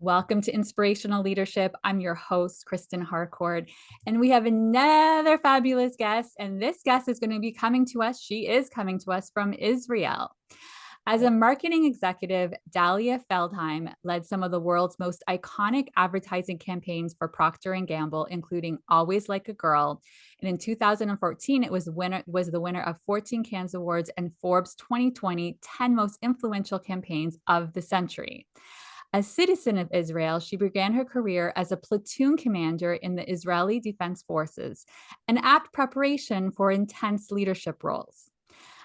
Welcome to Inspirational Leadership. I'm your host, Kristen Harcourt, and we have another fabulous guest. And this guest is going to be coming to us. She is coming to us from Israel. As a marketing executive, Dalia Feldheim led some of the world's most iconic advertising campaigns for Procter Gamble, including Always Like a Girl. And in 2014, it was the winner of 14 Cannes Awards and Forbes 2020 10 most influential campaigns of the century. A citizen of Israel, she began her career as a platoon commander in the Israeli Defense Forces, an apt preparation for intense leadership roles.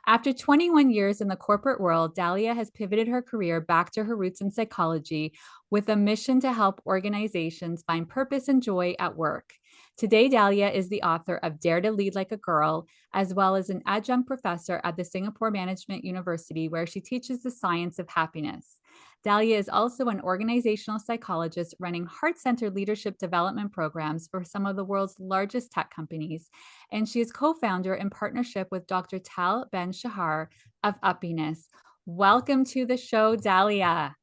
After 21 years in the corporate world, Dalia has pivoted her career back to her roots in psychology with a mission to help organizations find purpose and joy at work. Today, Dalia is the author of Dare to Lead Like a Girl, as well as an adjunct professor at the Singapore Management University, where she teaches the science of happiness. Dalia is also an organizational psychologist running heart-centered leadership development programs for some of the world's largest tech companies. And she is co-founder in partnership with Dr. Tal Ben Shahar of Uppiness. Welcome to the show, Dalia.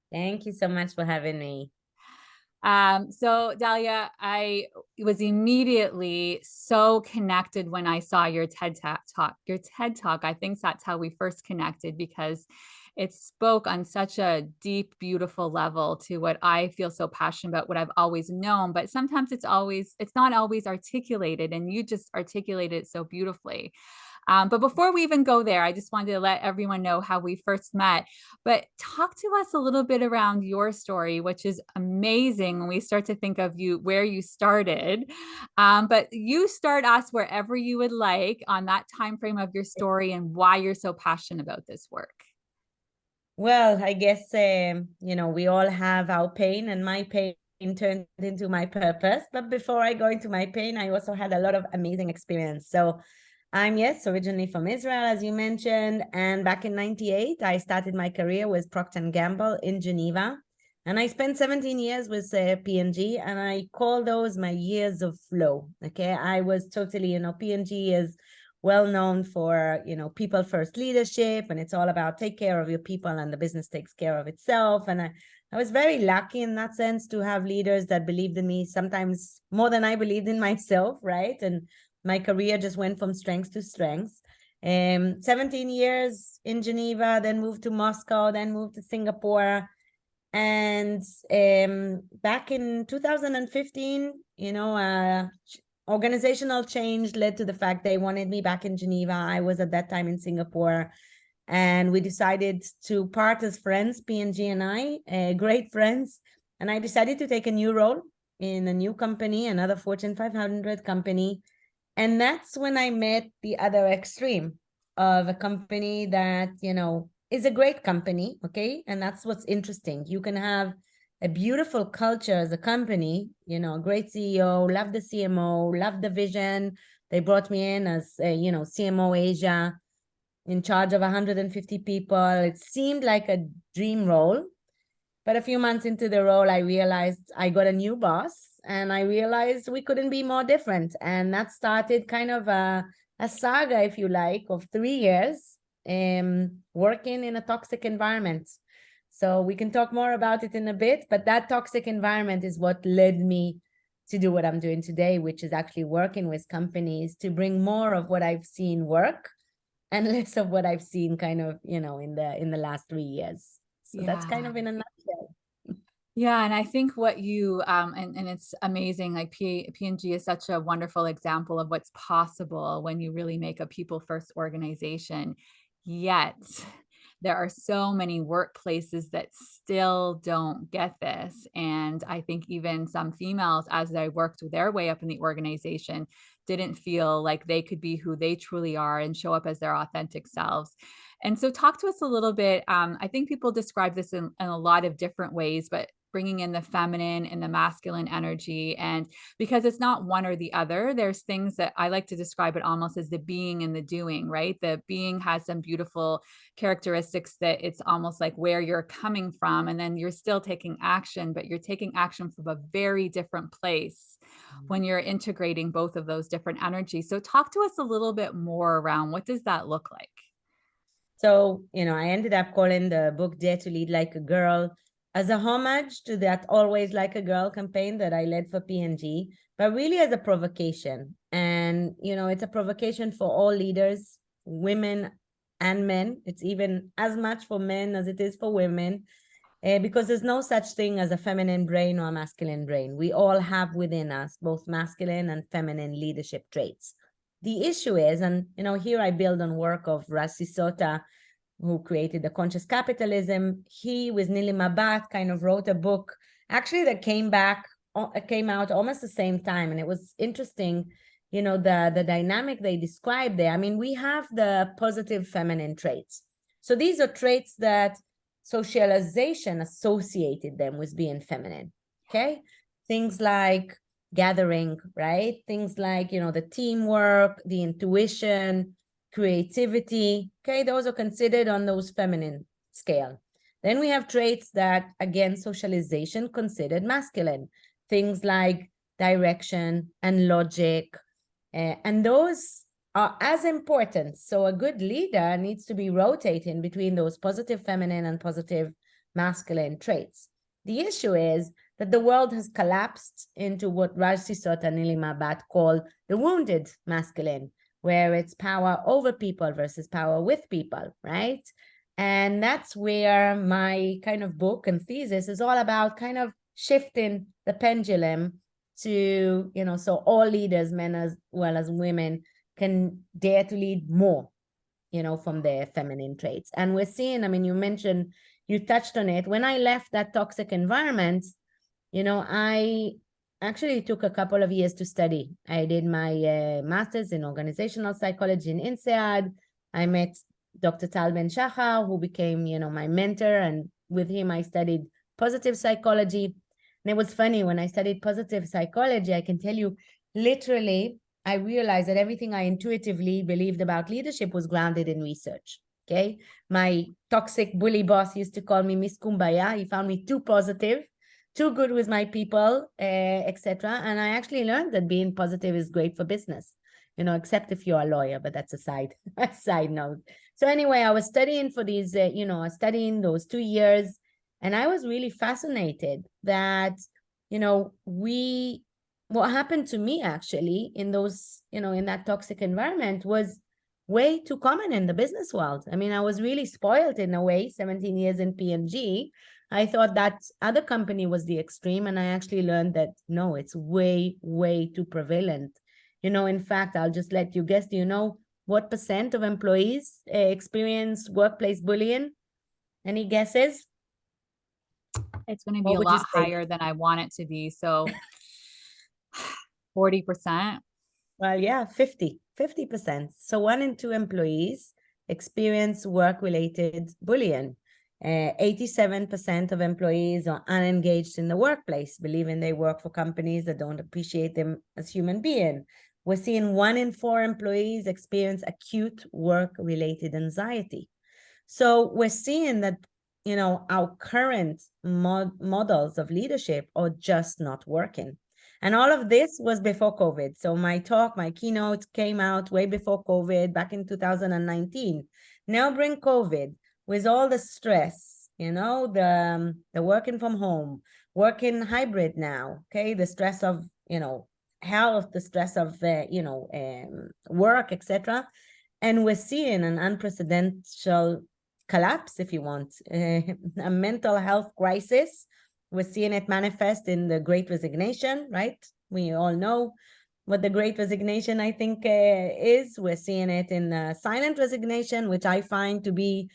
Thank you so much for having me. So Dalia, I was immediately so connected when I saw your TED Talk. I think that's how we first connected, because it spoke on such a deep, beautiful level to what I feel so passionate about, what I've always known, but sometimes it's not always articulated, and you just articulated it so beautifully. But before we even go there, I just wanted to let everyone know how we first met. But talk to us a little bit around your story, which is amazing when we start to think of you, where you started. But you start us wherever you would like on that time frame of your story and why you're so passionate about this work. Well, I guess, we all have our pain, and my pain turned into my purpose. But before I go into my pain, I also had a lot of amazing experience. So I'm, yes, originally from Israel, as you mentioned. And back in 98, I started my career with Procter Gamble in Geneva. And I spent 17 years with P&G, and I call those my years of flow. Okay, I was totally, P&G is well known for, people first leadership, and it's all about take care of your people and the business takes care of itself. And I was very lucky in that sense to have leaders that believed in me, sometimes more than I believed in myself, right? And my career just went from strength to strength. 17 years in Geneva, then moved to Moscow, then moved to Singapore. And back in 2015, organizational change led to the fact they wanted me back in Geneva. I was at that time in Singapore, and we decided to part as friends, P&G and I, great friends. And I decided to take a new role in a new company, another Fortune 500 company. And that's when I met the other extreme of a company that, is a great company, okay? And that's what's interesting. You can have a beautiful culture as a company, a great CEO, love the CMO, love the vision. They brought me in as, CMO Asia, in charge of 150 people. It seemed like a dream role. But a few months into the role, I realized I got a new boss, and I realized we couldn't be more different. And that started kind of a saga, if you like, of 3 years working in a toxic environment. So we can talk more about it in a bit, but that toxic environment is what led me to do what I'm doing today, which is actually working with companies to bring more of what I've seen work and less of what I've seen kind of, in the last 3 years. So that's kind of in a nutshell. Yeah, and I think what you and it's amazing. Like P&G is such a wonderful example of what's possible when you really make a people first organization. Yet there are so many workplaces that still don't get this. And I think even some females, as they worked their way up in the organization, didn't feel like they could be who they truly are and show up as their authentic selves. And so talk to us a little bit. I think people describe this in a lot of different ways, but bringing in the feminine and the masculine energy. And because it's not one or the other, there's things that I like to describe it almost as the being and the doing, right? The being has some beautiful characteristics that it's almost like where you're coming from, and then you're still taking action, but you're taking action from a very different place when you're integrating both of those different energies. So talk to us a little bit more around what does that look like? So, I ended up calling the book Dare to Lead Like a Girl. as a homage to that Always Like a Girl campaign that I led for P&G, but really as a provocation. And, it's a provocation for all leaders, women and men. It's even as much for men as it is for women, because there's no such thing as a feminine brain or a masculine brain. We all have within us both masculine and feminine leadership traits. The issue is, and, here I build on work of Raj Sisota, who created the conscious capitalism. He, with Nili Mabat, kind of wrote a book actually that came out almost the same time. And it was interesting, the dynamic they described there. I mean, we have the positive feminine traits. So these are traits that socialization associated them with being feminine. Okay. Things like gathering, right? Things like, the teamwork, the intuition, creativity. Okay, those are considered on those feminine scale. Then we have traits that, again, socialization considered masculine. Things like direction and logic. And those are as important. So a good leader needs to be rotating between those positive feminine and positive masculine traits. The issue is that the world has collapsed into what Raj Sisota and Nili Mabat call the wounded masculine, where it's power over people versus power with people, right? And that's where my kind of book and thesis is all about, kind of shifting the pendulum to, so all leaders, men as well as women, can dare to lead more, from their feminine traits. And we're seeing, I mean, you touched on it. When I left that toxic environment, I actually took a couple of years to study. I did my master's in organizational psychology in INSEAD. I met Dr. Tal Ben Shahar, who became, my mentor. And with him, I studied positive psychology. And it was funny, when I studied positive psychology, I can tell you, literally, I realized that everything I intuitively believed about leadership was grounded in research. Okay. My toxic bully boss used to call me Miss Kumbaya. He found me too positive, too good with my people, etc. And I actually learned that being positive is great for business, except if you're a lawyer, but that's a side note. So anyway, I was studying for these, studying those 2 years. And I was really fascinated that, what happened to me actually in those, in that toxic environment was way too common in the business world. I mean, I was really spoiled in a way, 17 years in P&G. I thought that other company was the extreme, and I actually learned that no, it's way, way too prevalent. In fact, I'll just let you guess, do you know what % of employees experience workplace bullying? Any guesses? It's going to be a lot higher than I want it to be. So 40%. Well, yeah, 50%. So 1 in 2 employees experience work-related bullying. 87% of employees are unengaged in the workplace, believing they work for companies that don't appreciate them as human beings. We're seeing 1 in 4 employees experience acute work-related anxiety. So we're seeing that, our current models of leadership are just not working. And all of this was before COVID. So my keynote came out way before COVID, back in 2019. Now bring COVID with all the stress, the working from home, working hybrid now, okay? The stress of, health, the stress of, work, etc. And we're seeing an unprecedented collapse, if you want, a mental health crisis. We're seeing it manifest in the Great Resignation, right? We all know what the Great Resignation, I think, is. We're seeing it in silent resignation, which I find to be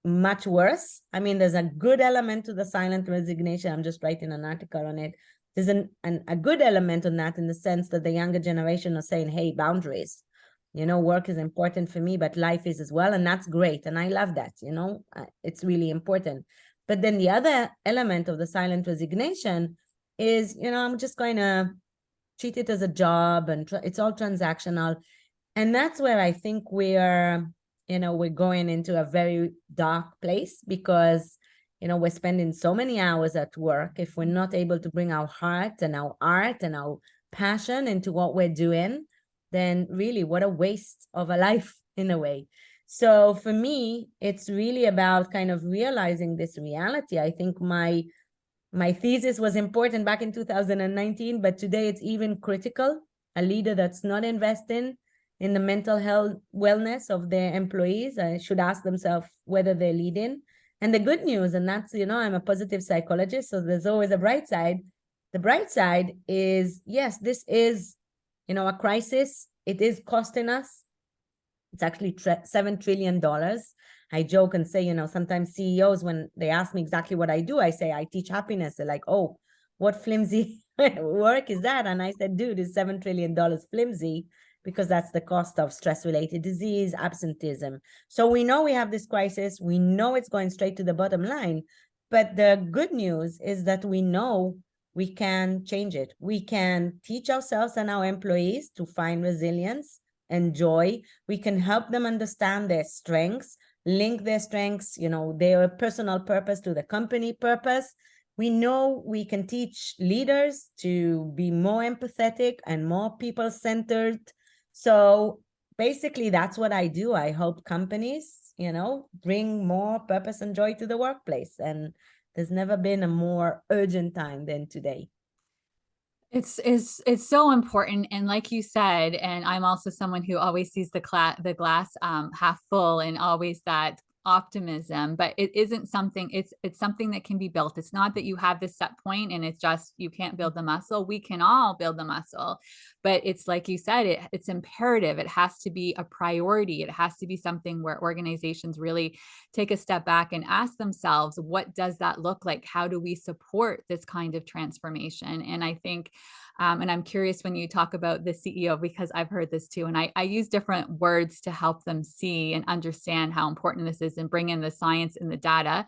much worse. I mean, there's a good element to the silent resignation. I'm just writing an article on it. There's a good element on that, in the sense that the younger generation are saying, hey, boundaries. Work is important for me, but life is as well. And that's great. And I love that, it's really important. But then the other element of the silent resignation is, I'm just going to treat it as a job, and it's all transactional. And that's where I think we're going into a very dark place, because, we're spending so many hours at work. If we're not able to bring our heart and our art and our passion into what we're doing, then really, what a waste of a life in a way. So for me, it's really about kind of realizing this reality. I think my My thesis was important back in 2019, but today it's even critical. A leader that's not investing in the mental health wellness of their employees should ask themselves whether they're leading. And the good news, and that's, I'm a positive psychologist, so there's always a bright side. The bright side is, yes, this is, a crisis. It is costing us. It's actually $7 trillion. I joke and say, sometimes CEOs, when they ask me exactly what I do, I say, I teach happiness. They're like, oh, what flimsy work is that? And I said, dude, it's $7 trillion flimsy, because that's the cost of stress-related disease, absenteeism. So we know we have this crisis. We know it's going straight to the bottom line. But the good news is that we know we can change it. We can teach ourselves and our employees to find resilience and joy. We can help them understand their strengths, link their strengths, their personal purpose to the company purpose. We know we can teach leaders to be more empathetic and more people-centered. So basically, that's what I do. I help companies, bring more purpose and joy to the workplace. And there's never been a more urgent time than today. It's so important, and like you said, and I'm also someone who always sees the glass half full, and always that optimism. But it isn't something. It's something that can be built. It's not that you have this set point and it's just you can't build the muscle. We can all build the muscle, but it's like you said, it's imperative. It has to be a priority. It has to be something where organizations really take a step back and ask themselves, what does that look like? How do we support this kind of transformation? And I think, and I'm curious when you talk about the CEO, because I've heard this too. And I use different words to help them see and understand how important this is and bring in the science and the data,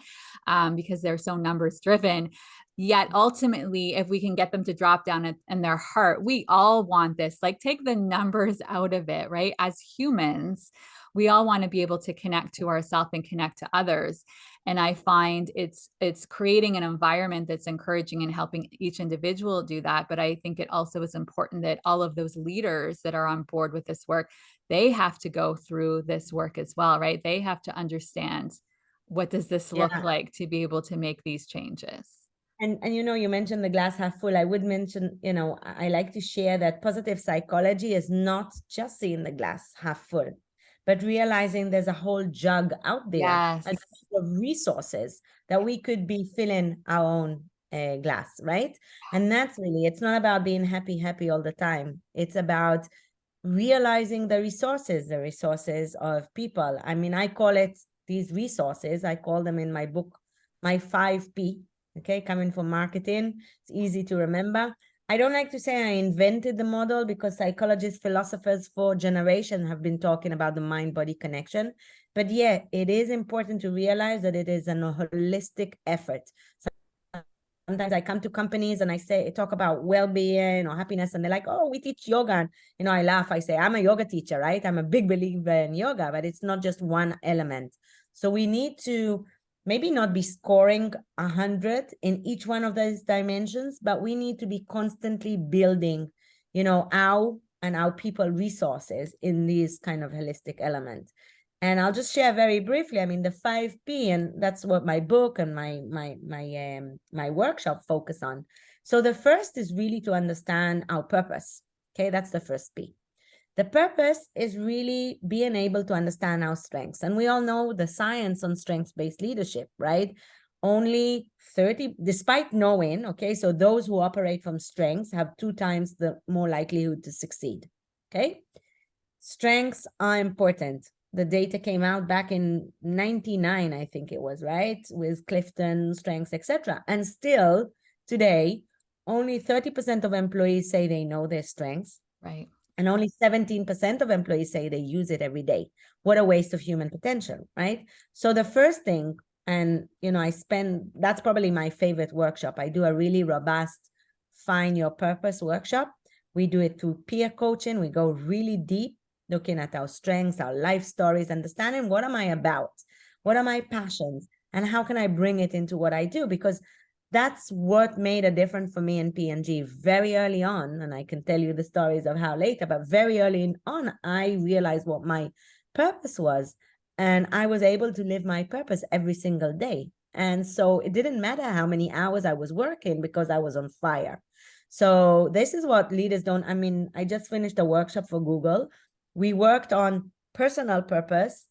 because they're so numbers driven. Yet ultimately, if we can get them to drop down in their heart, we all want this. Like, take the numbers out of it, right? As humans, we all want to be able to connect to ourselves and connect to others. And I find it's creating an environment that's encouraging and helping each individual do that. But I think it also is important that all of those leaders that are on board with this work, they have to go through this work as well, right? They have to understand, what does this look like to be able to make these changes? And you mentioned the glass half full. I would mention, I like to share that positive psychology is not just seeing the glass half full, but realizing there's a whole jug out there, Yes. of resources that we could be filling our own glass, right? And that's really, it's not about being happy all the time. It's about realizing the resources of people. I mean, I call it these resources, I call them in my book, my 5P, okay, coming from marketing. It's easy to remember. I don't like to say I invented the model, because psychologists, philosophers for generations have been talking about the mind-body connection. But yeah, it is important to realize that it is a holistic effort. Sometimes I come to companies and I talk about well-being or happiness, and they're like, oh, we teach yoga. And, I laugh. I say, I'm a yoga teacher, right? I'm a big believer in yoga, but it's not just one element. So we need to maybe not be scoring 100 in each one of those dimensions, but we need to be constantly building, our people resources in these kind of holistic elements. And I'll just share very briefly. I mean, the 5P, and that's what my book and my workshop focus on. So the first is really to understand our purpose. Okay, that's the first P. The purpose is really being able to understand our strengths. And we all know the science on strengths-based leadership, right? Only 30, despite knowing, okay, so those who operate from strengths have 2 times the more likelihood to succeed, okay? Strengths are important. The data came out back in 99, I think it was, right? With Clifton, strengths, etc. And still, today, only 30% of employees say they know their strengths. Right. And only 17% of employees say they use it every day. What a waste of human potential, right? So the first thing, and that's probably my favorite workshop. I do a really robust Find Your Purpose workshop. We do it through peer coaching. We go really deep, looking at our strengths, our life stories, understanding what am I about? What are my passions? And how can I bring it into what I do? Because that's what made a difference for me in P&G very early on. And I can tell you the stories of how later, but very early on, I realized what my purpose was. And I was able to live my purpose every single day. And so it didn't matter how many hours I was working because I was on fire. So this is what leaders don't. I mean, I just finished a workshop for Google. We worked on personal purpose,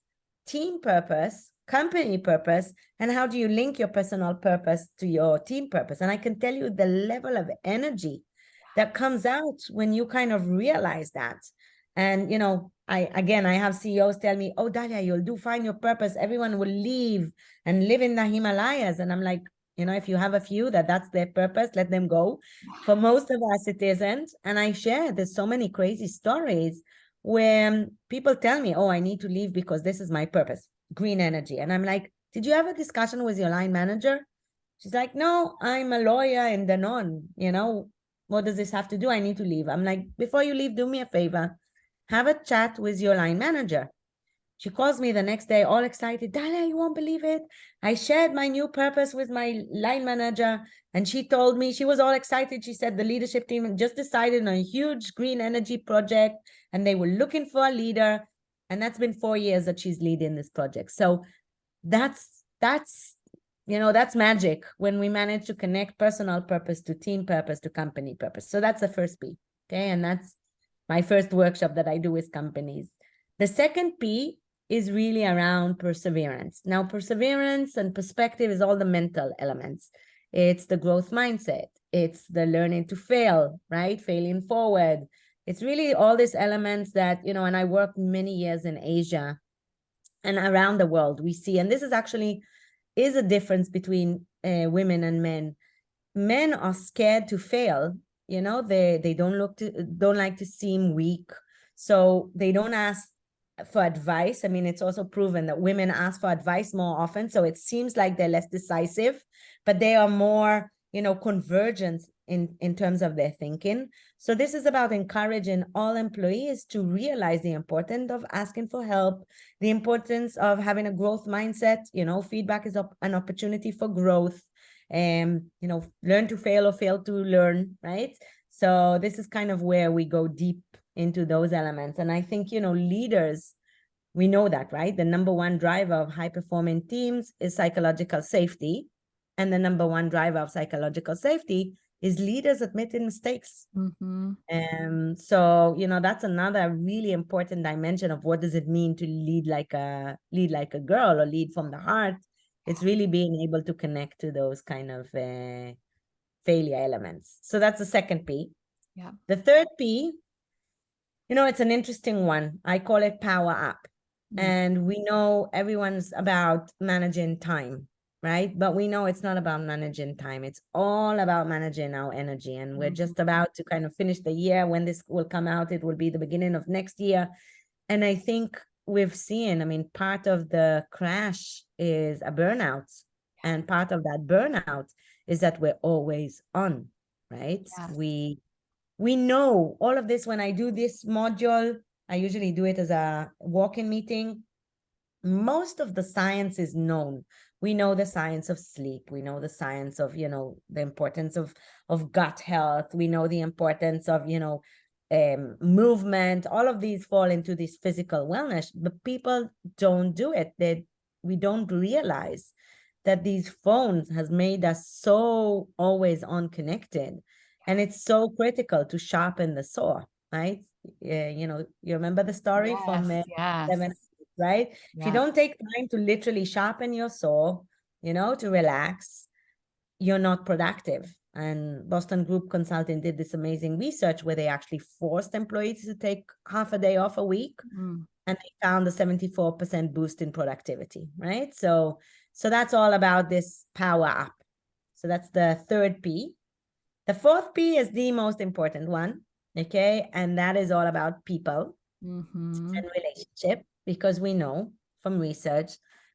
team purpose, company purpose, and how do you link your personal purpose to your team purpose. And I can tell you the level of energy that comes out when you kind of realize that. And, you know, I have CEOs tell me, oh, Dalia, you'll do find your purpose. Everyone will leave and live in the Himalayas. And I'm like, you know, if you have a few that's their purpose, let them go. For most of us, it isn't. And I share, there's so many crazy stories where people tell me, oh, I need to leave because this is my purpose, green energy. And I'm like, did you have a discussion with your line manager? She's like, no, I'm a lawyer in Danone. You know, what does this have to do? I need to leave. I'm like, before you leave, do me a favor. Have a chat with your line manager. She calls me the next day, all excited. Dalia, you won't believe it. I shared my new purpose with my line manager, and she told me, she was all excited. She said the leadership team just decided on a huge green energy project, and they were looking for a leader. And that's been 4 years that she's leading this project. So that's you know, that's magic when we manage to connect personal purpose to team purpose to company purpose. So that's the first P. Okay. And that's my first workshop that I do with companies. The second P is really around perseverance. Now, perseverance and perspective is all the mental elements. It's the growth mindset. It's the learning to fail, right? Failing forward. It's really all these elements that, you know, and I worked many years in Asia and around the world we see, and this is actually is a difference between women and men. Men are scared to fail. You know, they don't like to seem weak, so they don't ask for advice. I mean, it's also proven that women ask for advice more often, so it seems like they're less decisive, but they are more, you know, convergent in terms of their thinking. So this is about encouraging all employees to realize the importance of asking for help, the importance of having a growth mindset. You know, feedback is an opportunity for growth. You know, learn to fail or fail to learn, right? So this is kind of where we go deep into those elements. And I think, you know, leaders, we know that, right? The number one driver of high performing teams is psychological safety. And the number one driver of psychological safety is leaders admitting mistakes. So, you know, that's another really important dimension of what does it mean to lead like a girl or lead from the heart. It's really being able to connect to those kind of failure elements. So that's the second P. Yeah. The third P, you know, it's an interesting one. I call it power up. And we know everyone's about managing time, right? But we know it's not about managing time. It's all about managing our energy. And we're just about to kind of finish the year. When this will come out, it will be the beginning of next year. And I think we've seen, I mean, part of the crash is a burnout. And part of that burnout is that we're always on, right? Yes. We know all of this. When I do this module, I usually do it as a walk-in meeting. Most of the science is known. We know the science of sleep. We know the science of, you know, the importance of gut health. We know the importance of, you know, movement. All of these fall into this physical wellness, but people don't do it. We don't realize that these phones has made us so always on connected. And it's so critical to sharpen the saw, right? You know, you remember the story from 7, right? Yeah. If you don't take time to literally sharpen your saw, you know, to relax, you're not productive. And Boston Group Consulting did this amazing research where they actually forced employees to take half a day off a week, and they found a 74% boost in productivity, right? So that's all about this power up. So that's the third P. The fourth P is the most important one, okay? And that is all about people and relationship, because we know from research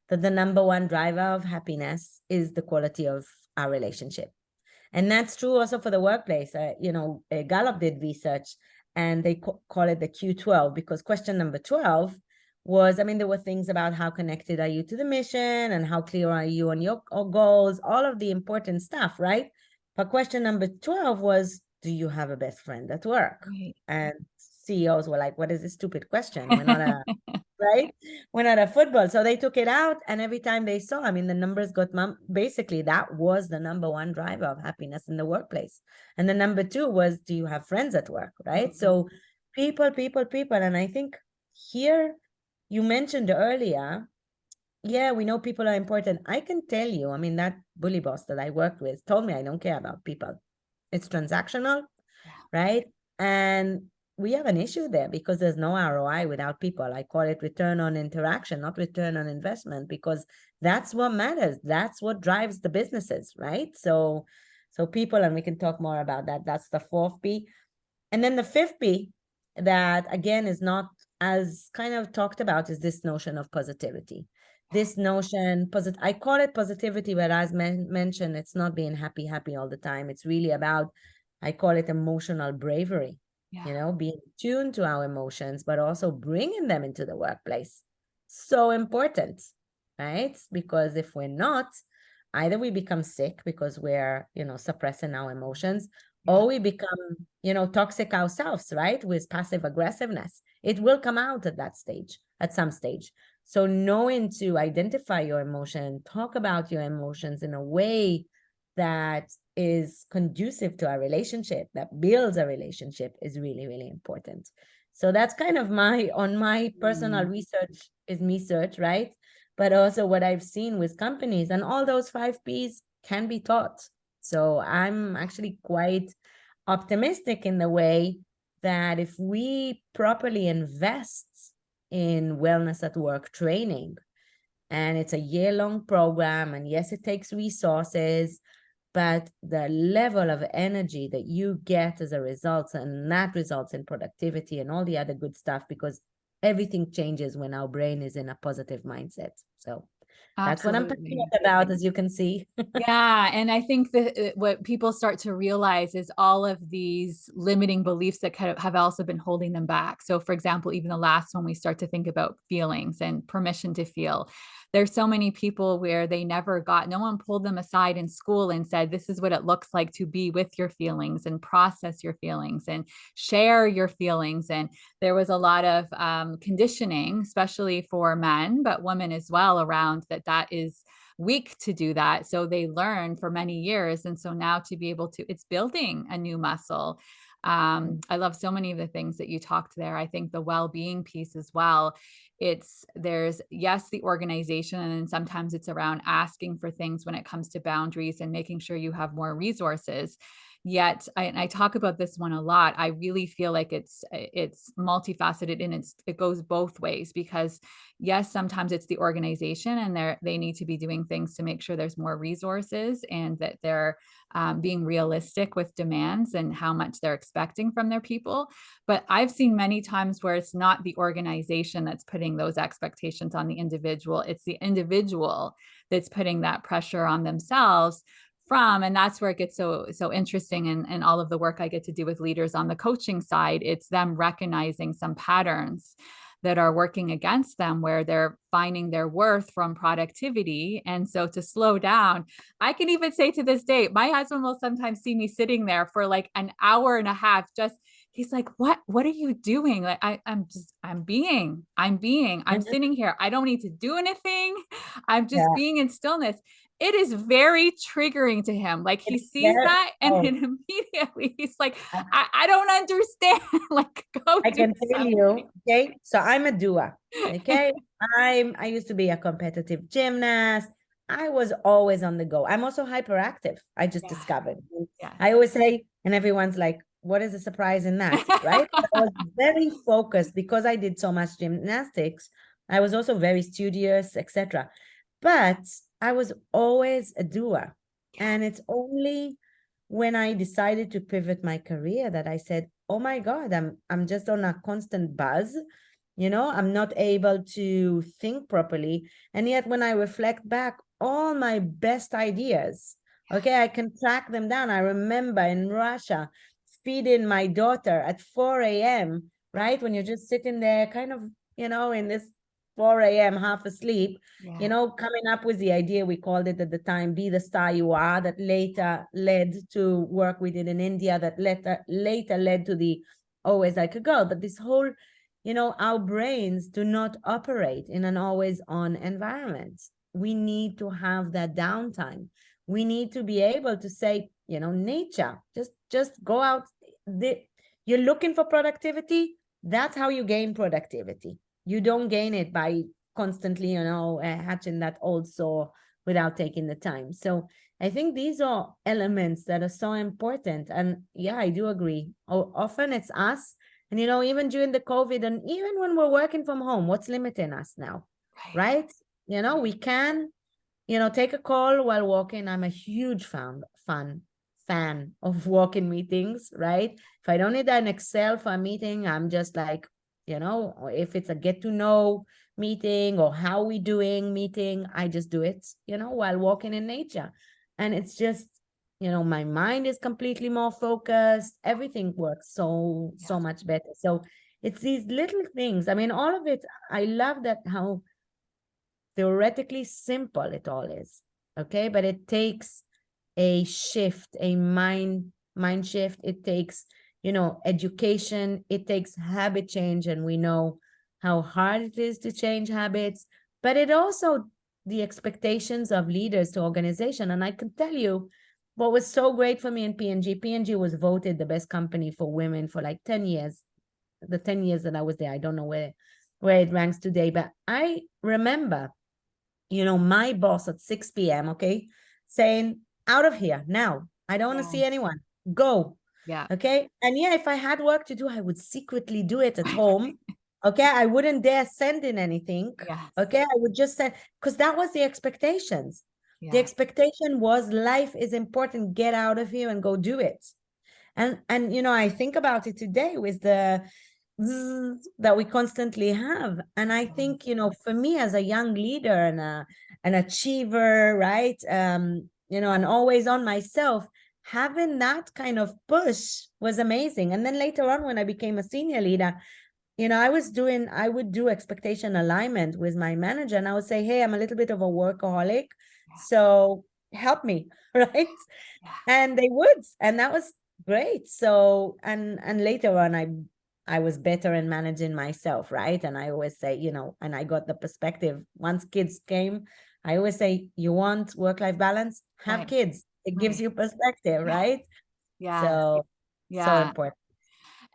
that the number one driver of happiness is the quality of our relationship. And that's true also for the workplace. You know, Gallup did research and they call it the Q12, because question number 12 was, I mean, there were things about how connected are you to the mission and how clear are you on your goals, all of the important stuff, right? But question number 12 was, do you have a best friend at work? Right. And CEOs were like, what is this stupid question? We're not a right? We're not a football. So they took it out, and every time they saw, I mean, the numbers got basically that was the number one driver of happiness in the workplace. And the number two was, do you have friends at work, right? So people, people, people. And I think here you mentioned earlier, yeah, we know people are important. I can tell you, I mean, that bully boss that I worked with told me I don't care about people. It's transactional, right? And we have an issue there because there's no ROI without people. I call it return on interaction, not return on investment, because that's what matters. That's what drives the businesses, right? So people, and we can talk more about that. That's the fourth P. And then the fifth P that again is not as kind of talked about is this notion of positivity. This notion, I call it positivity, but as mentioned, it's not being happy all the time. It's really about, I call it emotional bravery, being tuned to our emotions, but also bringing them into the workplace. So important, right? Because if we're not, either we become sick because we're, suppressing our emotions, or we become, toxic ourselves, right? With passive aggressiveness. It will come out at some stage. So knowing to identify your emotion, talk about your emotions in a way that is conducive to our relationship, that builds a relationship, is really, really important. So that's kind of my personal research is me search, right? But also what I've seen with companies, and all those 5 Ps can be taught. So I'm actually quite optimistic in the way that if we properly invest in wellness at work training, and it's a year-long program, and yes, it takes resources, but the level of energy that you get as a result, and that results in productivity and all the other good stuff, because everything changes when our brain is in a positive mindset. So that's what I'm passionate about, as you can see. Yeah. And I think that what people start to realize is all of these limiting beliefs that kind of have also been holding them back. So, for example, even the last one, we start to think about feelings and permission to feel. There's so many people where they never got, no one pulled them aside in school and said, this is what it looks like to be with your feelings and process your feelings and share your feelings. And there was a lot of conditioning, especially for men, but women as well, around that is weak to do that. So they learn for many years. And so now to be able to, it's building a new muscle. I love so many of the things that you talked there. I think the well-being piece as well. There's, yes, the organization, and then sometimes it's around asking for things when it comes to boundaries and making sure you have more resources. Yet, I talk about this one a lot. I really feel like it's multifaceted, and it goes both ways, because yes, sometimes it's the organization and they need to be doing things to make sure there's more resources, and that they're being realistic with demands and how much they're expecting from their people. But I've seen many times where it's not the organization that's putting those expectations on the individual. It's the individual that's putting that pressure on themselves and that's where it gets so interesting. And all of the work I get to do with leaders on the coaching side, it's them recognizing some patterns that are working against them, where they're finding their worth from productivity. And so to slow down, I can even say to this day, my husband will sometimes see me sitting there for like an hour and a half. He's like, what are you doing? Like, I'm sitting here. I don't need to do anything. I'm just being in stillness. It is very triggering to him. Like, he sees that, and then immediately he's like, I don't understand. Like, I can tell you, okay? So I'm a doer, okay? I used to be a competitive gymnast. I was always on the go. I'm also hyperactive. I just discovered. I always say, and everyone's like, what is the surprise in that, right? I was very focused because I did so much gymnastics. I was also very studious, etc. But I was always a doer. And it's only when I decided to pivot my career that I said, oh my God, I'm just on a constant buzz. I'm not able to think properly. And yet when I reflect back, all my best ideas, okay, I can track them down. I remember in Russia, feeding my daughter at 4 a.m., right? When you're just sitting there kind of, in this 4 a.m., half asleep, coming up with the idea, we called it at the time, Be the Star You Are, that later led to work we did in India, that later led to the Always Like a Girl. But this whole our brains do not operate in an always on environment. We need to have that downtime. We need to be able to say, nature, just go out. You're looking for productivity. That's how you gain productivity. You don't gain it by constantly, hatching that old saw without taking the time. So I think these are elements that are so important. And yeah, I do agree. Often it's us. And, even during the COVID and even when we're working from home, what's limiting us now, right? We can, take a call while walking. I'm a huge fan of walking meetings, right? If I don't need an Excel for a meeting, I'm just like, if it's a get to know meeting or how we doing meeting, I just do it, while walking in nature. And it's just, my mind is completely more focused. Everything works so much better. So it's these little things. I mean, all of it, I love that how theoretically simple it all is. Okay. But it takes a shift, a mind shift. It takes, education. It takes habit change. And we know how hard it is to change habits, but it also the expectations of leaders to organization. And I can tell you what was so great for me in P&G. P&G was voted the best company for women for like 10 years. The 10 years that I was there, I don't know where it ranks today, but I remember, my boss at 6 p.m., okay, saying, out of here now. I don't want to see anyone. Go. Yeah. Okay. And yeah, if I had work to do, I would secretly do it at home. Okay. I wouldn't dare send in anything. Yes. Okay. I would just send, because that was the expectations. The expectation was life is important. Get out of here and go do it. And I think about it today with the that we constantly have. And I think, for me as a young leader and an achiever, right? And always on myself, having that kind of push was amazing. And then later on, when I became a senior leader, I would do expectation alignment with my manager, and I would say, hey, I'm a little bit of a workaholic, so help me, right? And they would, and that was great. So, and later on, I was better in managing myself, right? And I always say, and I got the perspective. Once kids came, I always say, you want work-life balance? Have kids. It gives you perspective, right? So important.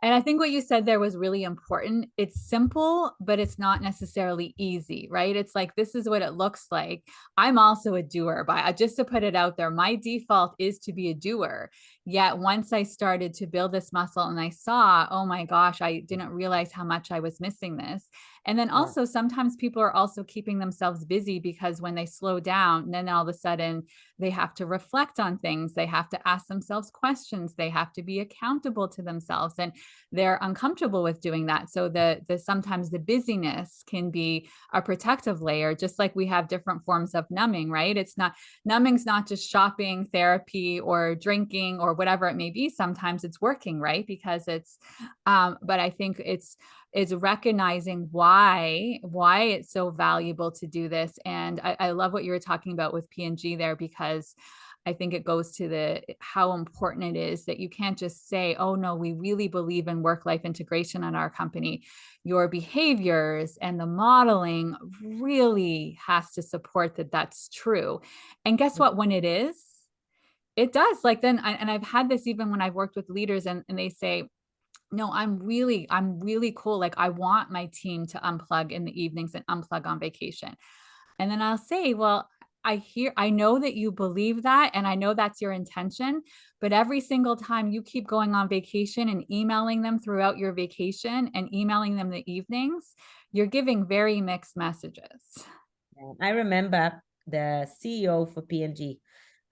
And I think what you said there was really important. It's simple, but it's not necessarily easy, right? It's like, this is what it looks like. I'm also a doer, but just to put it out there, my default is to be a doer. Yet once I started to build this muscle and I saw, oh my gosh, I didn't realize how much I was missing this. And then also sometimes people are also keeping themselves busy because when they slow down, then all of a sudden they have to reflect on things. They have to ask themselves questions. They have to be accountable to themselves. And they're uncomfortable with doing that. So sometimes the busyness can be a protective layer, just like we have different forms of numbing, right? Numbing's not just shopping, therapy, or drinking, or whatever it may be. Sometimes it's working, right? Because but I think it's recognizing why it's so valuable to do this. And I love what you were talking about with P&G there, because I think it goes to how important it is that you can't just say, oh no, we really believe in work-life integration in our company. Your behaviors and the modeling really has to support that that's true. And guess what? When it is, it does. Like then, and I've had this even when I've worked with leaders and they say, no, I'm really cool. Like I want my team to unplug in the evenings and unplug on vacation. And then I'll say, well, I know that you believe that, and I know that's your intention, but every single time you keep going on vacation and emailing them throughout your vacation and emailing them the evenings, you're giving very mixed messages. I remember the CEO for P&G,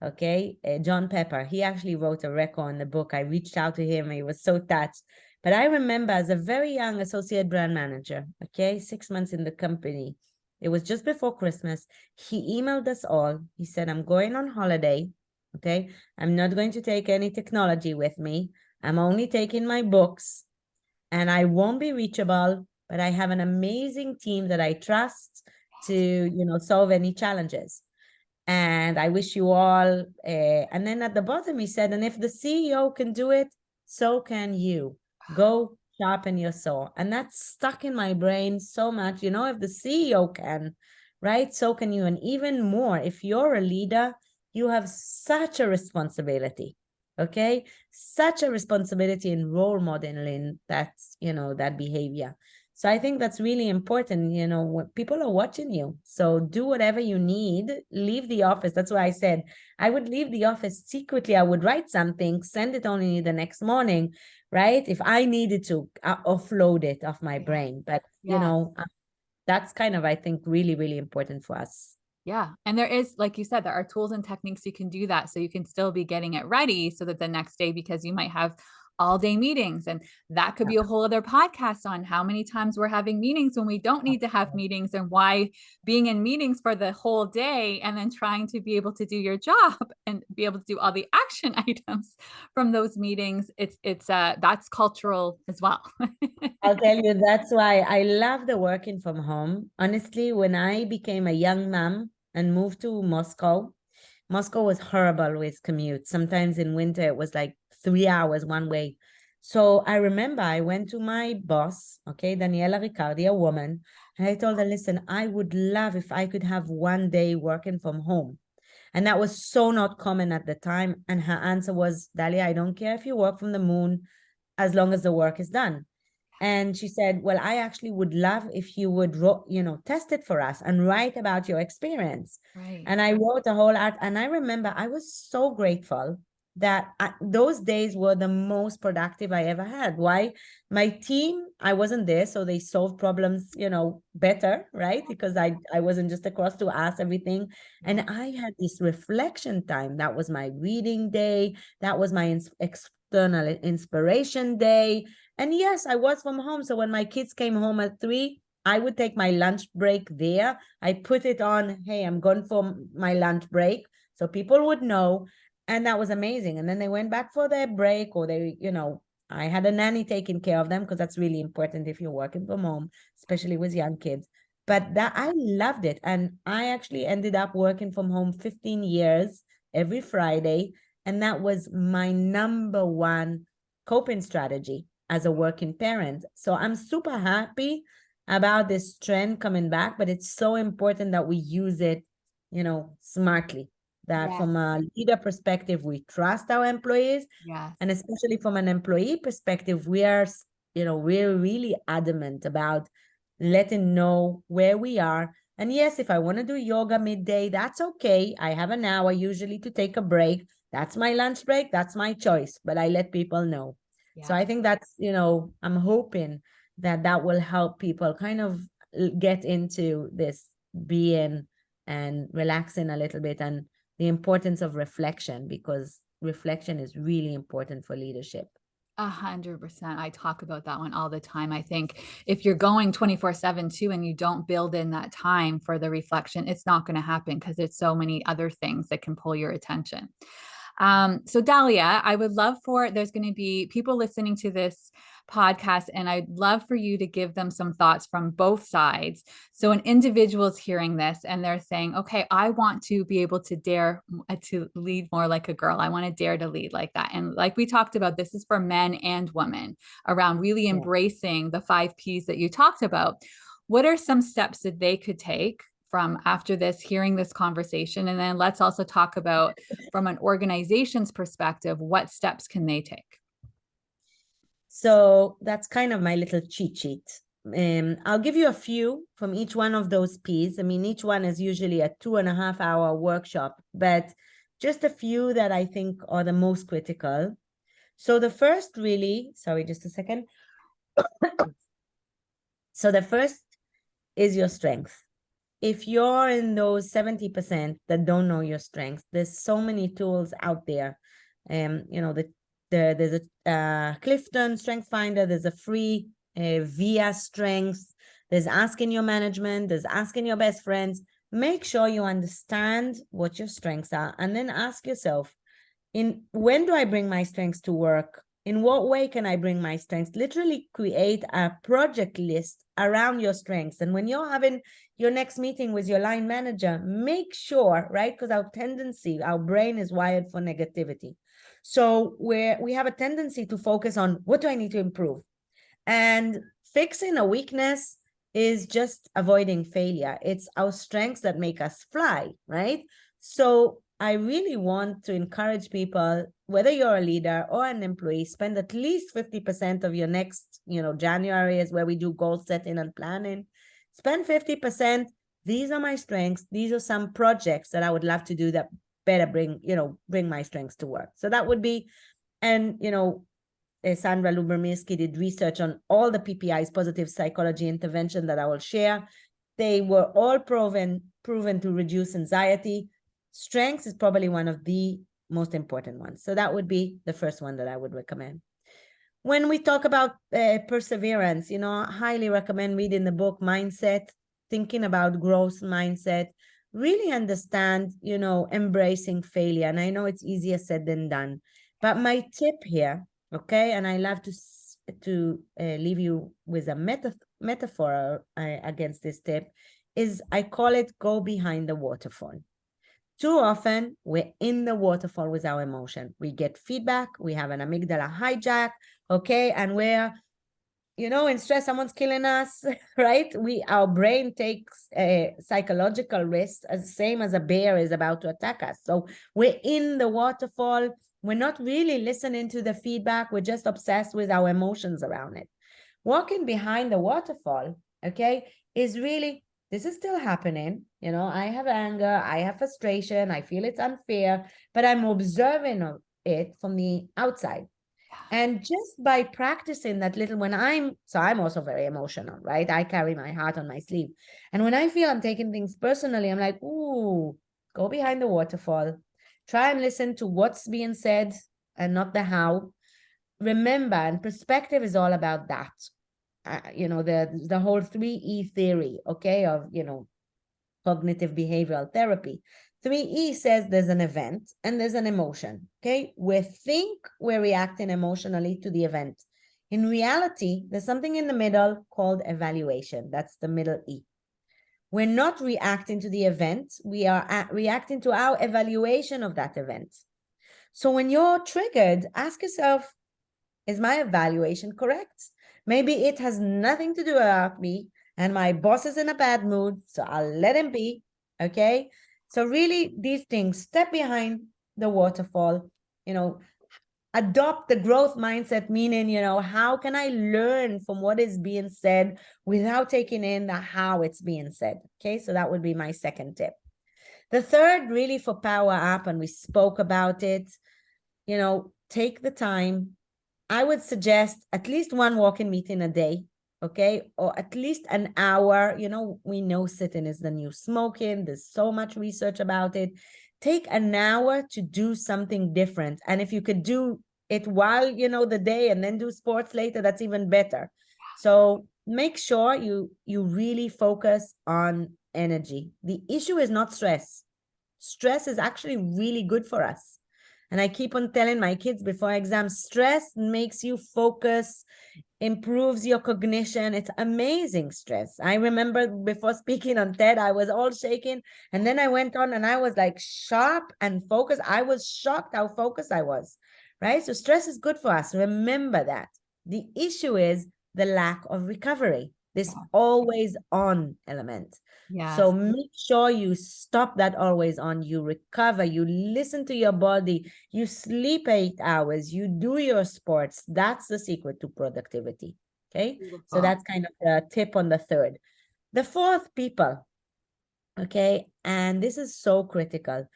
okay, John Pepper. He actually wrote a record in the book. I reached out to him. He was so touched. But I remember as a very young associate brand manager, okay, 6 months in the company, it was just before Christmas. He emailed us all. He said, I'm going on holiday. Okay. I'm not going to take any technology with me. I'm only taking my books and I won't be reachable, but I have an amazing team that I trust to, solve any challenges. And I wish you all. And then at the bottom, he said, and if the CEO can do it, so can you. Go sharpen your saw. And that's stuck in my brain so much. You know, if the CEO can, right, so can you. And even more, if you're a leader, you have such a responsibility. Okay, such a responsibility in role modeling that behavior. So I think that's really important. When people are watching you, so do whatever you need. Leave the office. That's why I said I would leave the office secretly. I would write something, send it only the next morning, right? If I needed to offload it off my brain. But that's kind of, I think, really, really important for us. Yeah. And there is, like you said, there are tools and techniques you can do that. So you can still be getting it ready so that the next day, because you might have all day meetings, and that could be a whole other podcast on how many times we're having meetings when we don't need to have meetings, and why being in meetings for the whole day and then trying to be able to do your job and be able to do all the action items from those meetings. That's cultural as well. I'll tell you, that's why I love the working from home. Honestly, when I became a young mom and moved to Moscow, Moscow was horrible with commute. Sometimes in winter, it was like 3 hours one way. So I remember I went to my boss, okay, Daniela Riccardi, a woman, and I told her, listen, I would love if I could have one day working from home. And that was so not common at the time. And her answer was, Dalia, I don't care if you work from the moon as long as the work is done. And she said, well, I actually would love if you would, test it for us and write about your experience. Right. And I wrote a whole art. And I remember I was so grateful that those days were the most productive I ever had. Why? My team, I wasn't there, so they solved problems, better, right? Because I wasn't just across to ask everything. And I had this reflection time. That was my reading day. That was my external inspiration day. And yes, I was from home. So when my kids came home at 3, I would take my lunch break there. I put it on, hey, I'm going for my lunch break. So people would know. And that was amazing. And then they went back for their break, or I had a nanny taking care of them, because that's really important if you're working from home, especially with young kids. But that I loved it. And I actually ended up working from home 15 years every Friday. And that was my number one coping strategy as a working parent. So I'm super happy about this trend coming back, but it's so important that we use it, smartly. That from a leader perspective, we trust our employees. And especially from an employee perspective, we're really adamant about letting know where we are. And yes, if I want to do yoga midday, that's okay. I have an hour usually to take a break. That's my lunch break. That's my choice. But I let people know. So I think that's, I'm hoping that will help people kind of get into this being and relaxing a little bit, and the importance of reflection, because reflection is really important for leadership. 100%. I talk about that one all the time. I think if you're going 24/7 too, and you don't build in that time for the reflection, it's not going to happen, because there's so many other things that can pull your attention. So Dalia, I would love there's going to be people listening to this podcast, and I'd love for you to give them some thoughts from both sides. So an individual is hearing this and they're saying, okay, I want to be able to dare to lead more like a girl. I want to dare to lead like that. And like we talked about, this is for men and women, around really embracing the 5 Ps that you talked about. What are some steps that they could take from after this, hearing this conversation? And then let's also talk about, from an organization's perspective, what steps can they take? So that's kind of my little cheat sheet. I'll give you a few from each one of those Ps. I mean, each one is usually a 2.5-hour workshop, but just a few that I think are the most critical. So the first sorry, just a second. So the first is your strength. If you're in those 70% that don't know your strengths, there's so many tools out there. There's a Clifton Strength Finder, there's a free VIA Strengths, there's asking your management, there's asking your best friends. Make sure you understand what your strengths are, and then ask yourself, when do I bring my strengths to work? In what way can I bring my strengths? Literally create a project list around your strengths. And when you're having your next meeting with your line manager, make sure, right? Because our brain is wired for negativity. So we have a tendency to focus on, what do I need to improve? And fixing a weakness is just avoiding failure. It's our strengths that make us fly, right? So I really want to encourage people, whether you're a leader or an employee, spend at least 50% of your next, January is where we do goal setting and planning. Spend 50%. These are my strengths. These are some projects that I would love to do that better bring my strengths to work. So that would be, and, Sandra Lubermirsky did research on all the PPIs, positive psychology intervention, that I will share. They were all proven to reduce anxiety. Strengths is probably one of the most important ones. So that would be the first one that I would recommend. When we talk about perseverance, I highly recommend reading the book Mindset, thinking about growth mindset, really understand, embracing failure. And I know it's easier said than done, but my tip here, okay, and I love to leave you with a metaphor against this tip, is I call it go behind the waterfall. Too often, we're in the waterfall with our emotion. We get feedback, we have an amygdala hijack, okay, and we're, in stress, someone's killing us, right? Our brain takes a psychological risk as the same as a bear is about to attack us. So we're in the waterfall. We're not really listening to the feedback. We're just obsessed with our emotions around it. Walking behind the waterfall, okay, is really, this is still happening. I have anger, I have frustration, I feel it's unfair, but I'm observing it from the outside. And just by practicing that little, I'm also very emotional, right? I carry my heart on my sleeve. And when I feel I'm taking things personally, I'm like, ooh, go behind the waterfall. Try and listen to what's being said and not the how. Remember, and perspective is all about that. The whole 3E theory, okay, of, cognitive behavioral therapy. 3E says there's an event and there's an emotion, okay? We think we're reacting emotionally to the event. In reality, there's something in the middle called evaluation. That's the middle E. We're not reacting to the event. We are reacting to our evaluation of that event. So when you're triggered, ask yourself, is my evaluation correct? Maybe it has nothing to do about me, and my boss is in a bad mood, so I'll let him be, okay? So really, these things, step behind the waterfall, adopt the growth mindset, meaning, how can I learn from what is being said without taking in the how it's being said, okay? So that would be my second tip. The third, really for power up, and we spoke about it, take the time. I would suggest at least one walk-in meeting a day, okay? Or at least an hour. We know sitting is the new smoking. There's so much research about it. Take an hour to do something different. And if you could do it while, the day and then do sports later, that's even better. So make sure you really focus on energy. The issue is not stress. Stress is actually really good for us. And I keep on telling my kids before exams, stress makes you focus, improves your cognition. It's amazing, stress. I remember before speaking on TED, I was all shaking. And then I went on and I was like sharp and focused. I was shocked how focused I was, right? So stress is good for us. Remember that. The issue is the lack of recovery, this always on element. Yes. So make sure you stop that always on, you recover, you listen to your body, you sleep 8 hours, you do your sports. That's the secret to productivity, okay? Beautiful. So that's kind of the tip on the third. The fourth, people, okay? And this is so critical.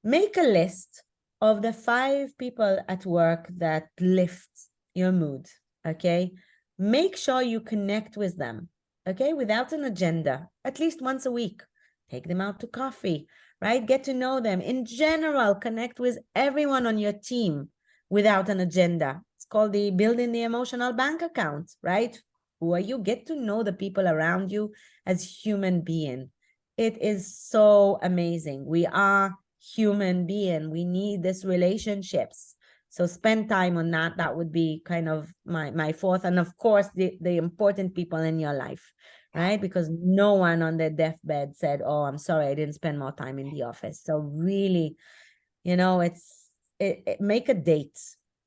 Make a list of the 5 people at work that lift your mood, okay? Make sure you connect with them, okay, without an agenda, at least once a week. Take them out to coffee, right? Get to know them. In general, connect with everyone on your team without an agenda. It's called the building the emotional bank account, right? Where you get to know the people around you as human being. It is so amazing. We are human being. We need these relationships. So spend time on that. That would be kind of my fourth. And of course, the important people in your life, right? Because no one on their deathbed said, oh, I'm sorry, I didn't spend more time in the office. So really, it's make a date.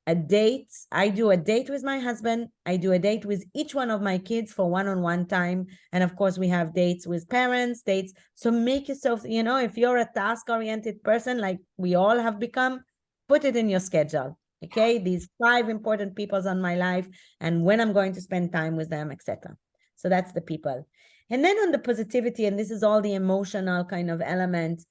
a date. I do a date with my husband. I do a date with each one of my kids for one-on-one time. And of course, we have dates with parents, dates. So make yourself, if you're a task-oriented person, like we all have become, put it in your schedule. Okay, these 5 important peoples on my life and when I'm going to spend time with them, etc. So that's the people. And then on the positivity, and this is all the emotional kind of element,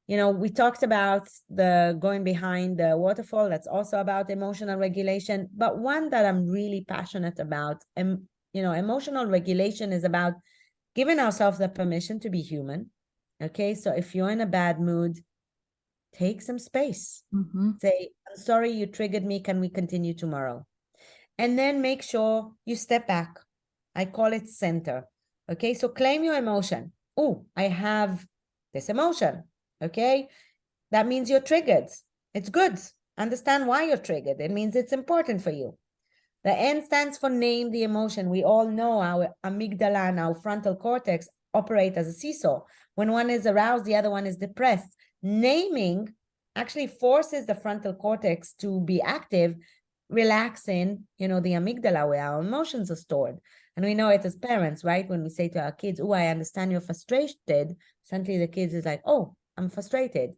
we talked about the going behind the waterfall. That's also about emotional regulation. But one that I'm really passionate about, and emotional regulation is about giving ourselves the permission to be human. Okay, so if you're in a bad mood, take some space. Say, I'm sorry you triggered me. Can we continue tomorrow? And then make sure you step back. I call it center. Okay, so claim your emotion. Oh, I have this emotion. Okay, that means you're triggered. It's good. Understand why you're triggered. It means it's important for you. The N stands for name the emotion. We all know our amygdala and our frontal cortex operate as a seesaw. When one is aroused, the other one is depressed. Naming actually forces the frontal cortex to be active, relaxing, the amygdala where our emotions are stored. And we know it as parents, right? When we say to our kids, oh, I understand you're frustrated, suddenly the kids is like, oh, I'm frustrated,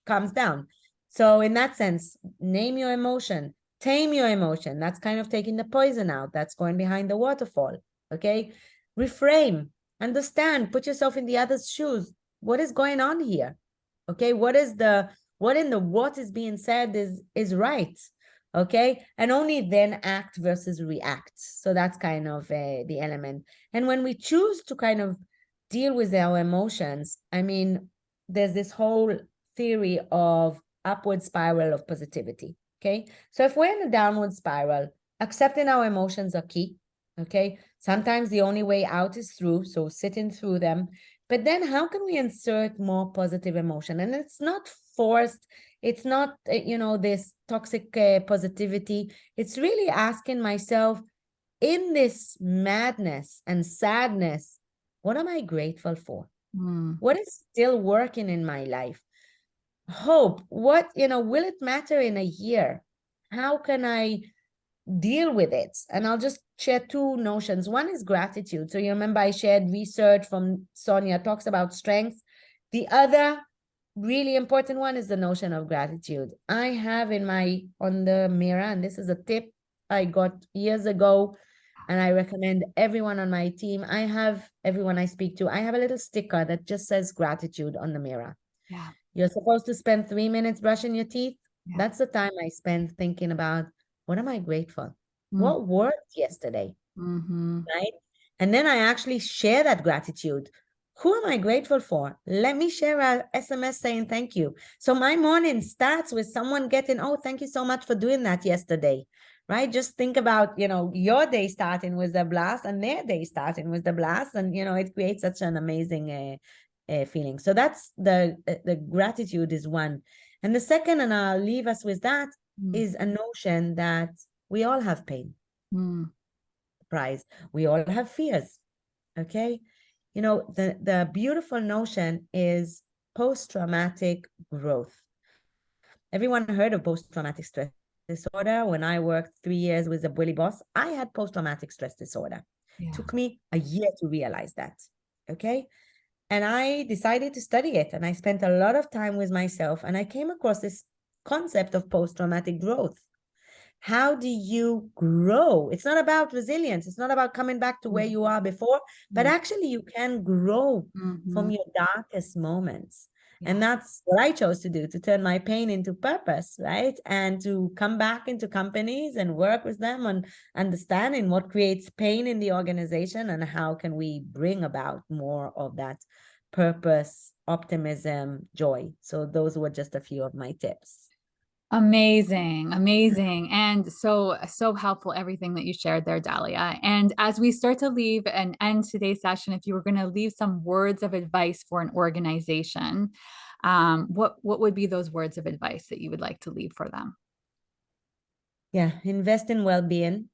calms down. So in that sense, name your emotion, tame your emotion. That's kind of taking the poison out. That's going behind the waterfall. Okay. Reframe, understand, put yourself in the other's shoes. What is going on here? Okay. What is what is being said is right. Okay. And only then act versus react. So that's kind of the element. And when we choose to kind of deal with our emotions, I mean, there's this whole theory of upward spiral of positivity. Okay. So if we're in a downward spiral, accepting our emotions are key. Okay. Sometimes the only way out is through. So sitting through them. But then how can we insert more positive emotion? And it's not forced. It's not, this toxic positivity. It's really asking myself, in this madness and sadness, what am I grateful for? What is still working in my life? Hope, what, will it matter in a year? How can I deal with it? And I'll just share 2 notions. One is gratitude. So you remember I shared research from Sonia talks about strength. The other really important one is the notion of gratitude. I have on the mirror, and this is a tip I got years ago, and I recommend everyone on my team. Everyone I speak to, I have a little sticker that just says gratitude on the mirror. Yeah. You're supposed to spend 3 minutes brushing your teeth. Yeah. That's the time I spend thinking about, what am I grateful? What worked yesterday? Right? And then I actually share that gratitude. Who am I grateful for? Let me share a SMS saying thank you. So my morning starts with someone getting, oh, thank you so much for doing that yesterday. Right? Just think about, your day starting with the blast and their day starting with the blast. And, it creates such an amazing feeling. So that's the gratitude is one. And the second, and I'll leave us with that, is a notion that we all have pain. Surprise. We all have fears. Okay. The beautiful notion is post-traumatic growth. Everyone heard of post-traumatic stress disorder? When I worked 3 years with a bully boss, I had post-traumatic stress disorder. Yeah. It took me a year to realize that. Okay. And I decided to study it. And I spent a lot of time with myself. And I came across this concept of post-traumatic growth. How do you grow? It's not about resilience. It's not about coming back to where you are before, but actually you can grow from your darkest moments. Yeah. And that's what I chose to do, to turn my pain into purpose, right? And to come back into companies and work with them on understanding what creates pain in the organization and how can we bring about more of that purpose, optimism, joy. So those were just a few of my tips. Amazing, amazing. And so helpful, everything that you shared there, Dalia. And as we start to leave and end today's session, if you were going to leave some words of advice for an organization, what would be those words of advice that you would like to leave for them? Yeah, invest in well-being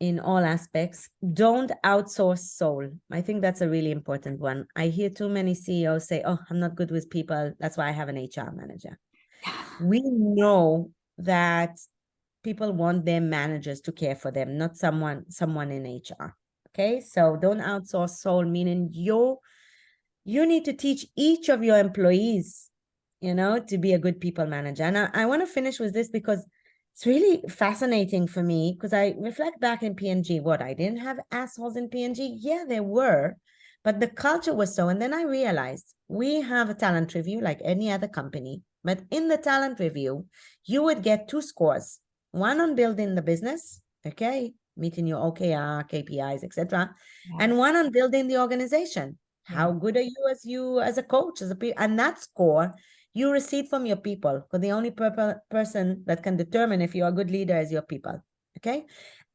in all aspects. Don't outsource soul. I think that's a really important one. I hear too many CEOs say, oh, I'm not good with people. That's why I have an HR manager. We know that people want their managers to care for them, not someone in HR. Okay, so don't outsource soul, meaning you need to teach each of your employees, to be a good people manager. And I want to finish with this because it's really fascinating for me, because I reflect back in P&G. What, I didn't have assholes in P&G? Yeah, there were, but the culture was so. And then I realized we have a talent review like any other company, but in the talent review, you would get 2 scores, one on building the business, okay, meeting your OKR, KPIs, etc., and one on building the organization. How good are you as a coach, and that score you receive from your people, because the only person that can determine if you're a good leader is your people. Okay.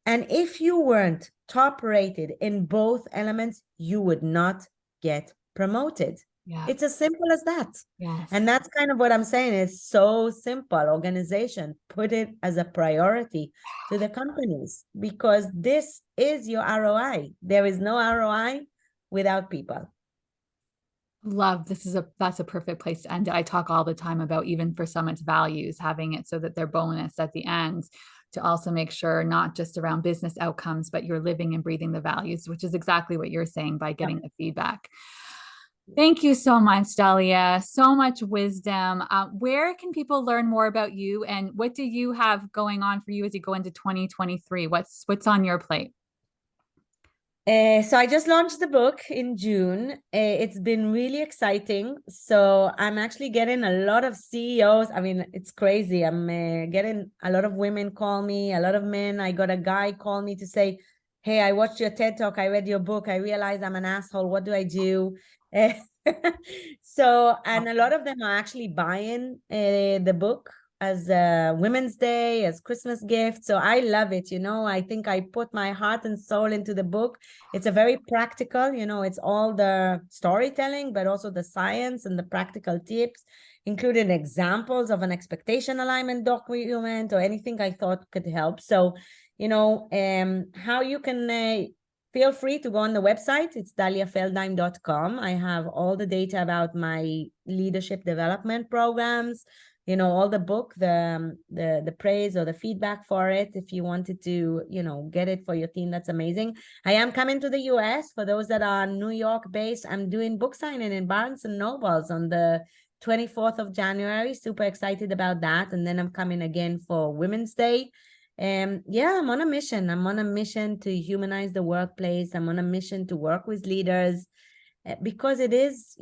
And if you weren't top rated in both elements, you would not get promoted. Yeah. It's as simple as that. Yes. And that's kind of what I'm saying. It's so simple. Organization, put it as a priority to the companies, because this is your ROI. There is no ROI without people. Love, that's a perfect place to end. I talk all the time about, even for someone's values, having it so that they're bonus at the end, to also make sure not just around business outcomes, but you're living and breathing the values, which is exactly what you're saying by getting the feedback. Thank you so much, Dalia. So much wisdom. Where can people learn more about you, and what do you have going on for you as you go into 2023? What's on your plate? So I just launched the book in June. It's been really exciting. So I'm actually getting a lot of CEOs. I mean, it's crazy. I'm getting a lot of women call me, a lot of men. I got a guy call me to say, hey, I watched your TED Talk. I read your book. I realized I'm an asshole. What do I do? So, and a lot of them are actually buying the book as a Women's Day, as Christmas gift. So I love it. I think I put my heart and soul into the book. It's a very practical, it's all the storytelling, but also the science and the practical tips, including examples of an expectation alignment document or anything I thought could help. So, how you can feel free to go on the website. It's daliafeldheim.com. I have all the data about my leadership development programs, all the book, the praise or the feedback for it. If you wanted to, get it for your team, that's amazing. I am coming to the US. For those that are New York based, I'm doing book signing in Barnes and Nobles on the 24th of January. Super excited about that. And then I'm coming again for Women's Day. Yeah, I'm on a mission. I'm on a mission to humanize the workplace. I'm on a mission to work with leaders, because it is,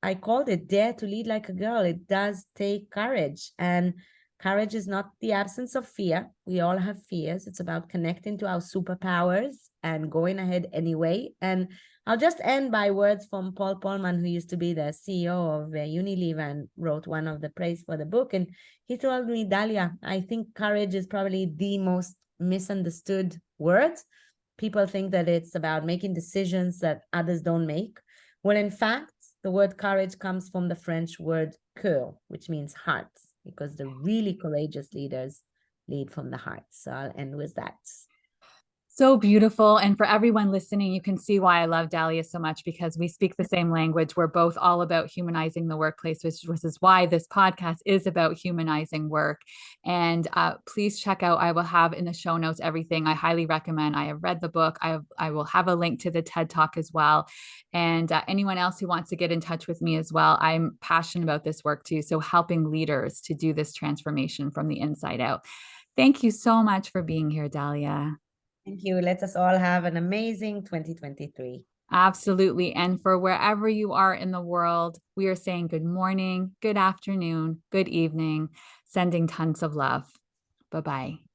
I called it Dare to Lead Like a Girl. It does take courage, and courage is not the absence of fear. We all have fears. It's about connecting to our superpowers and going ahead anyway. And I'll just end by words from Paul Polman, who used to be the CEO of Unilever and wrote one of the praise for the book. And he told me, Dalia, I think courage is probably the most misunderstood word. People think that it's about making decisions that others don't make. Well, in fact, the word courage comes from the French word cœur, which means heart, because the really courageous leaders lead from the heart. So I'll end with that. So beautiful. And for everyone listening, you can see why I love Dalia so much, because we speak the same language. We're both all about humanizing the workplace, which is why this podcast is about humanizing work. And please check out, I will have in the show notes everything I highly recommend. I have read the book. I will have a link to the TED Talk as well. And anyone else who wants to get in touch with me as well, I'm passionate about this work too. So helping leaders to do this transformation from the inside out. Thank you so much for being here, Dalia. Thank you. Let us all have an amazing 2023. Absolutely. And for wherever you are in the world, we are saying good morning, good afternoon, good evening, sending tons of love. Bye-bye.